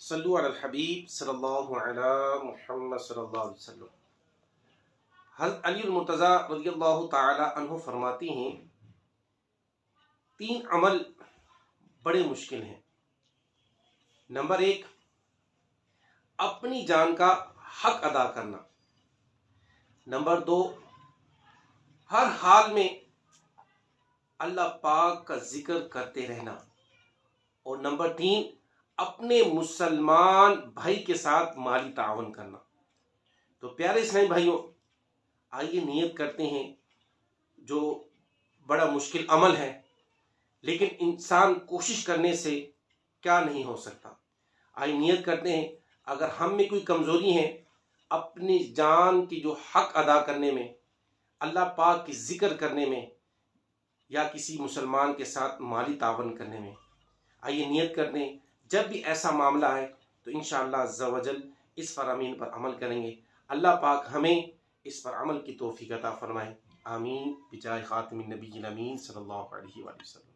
صلو علی الحبیب صلی اللہ علی محمد صلی اللہ علیہ وسلم۔ حضرت علی المرتضیٰ رضی اللہ تعالی عنہ فرماتی ہیں 3 عمل بڑے مشکل ہیں۔ نمبر 1، اپنی جان کا حق ادا کرنا۔ نمبر 2، ہر حال میں اللہ پاک کا ذکر کرتے رہنا۔ اور نمبر 3، اپنے مسلمان بھائی کے ساتھ مالی تعاون کرنا۔ تو پیارے اسلامی بھائیوں، آئیے نیت کرتے ہیں، جو بڑا مشکل عمل ہے لیکن انسان کوشش کرنے سے کیا نہیں ہو سکتا۔ آئیے نیت کرتے ہیں، اگر ہم میں کوئی کمزوری ہے اپنی جان کی جو حق ادا کرنے میں، اللہ پاک کی ذکر کرنے میں، یا کسی مسلمان کے ساتھ مالی تعاون کرنے میں، آئیے نیت کرتے ہیں جب بھی ایسا معاملہ ہے تو انشاءاللہ عز و جل اس فرامین پر عمل کریں گے۔ اللہ پاک ہمیں اس پر عمل کی توفیق عطا فرمائے، آمین بجائے خاتم النبی الامین صلی اللہ علیہ وآلہ وسلم۔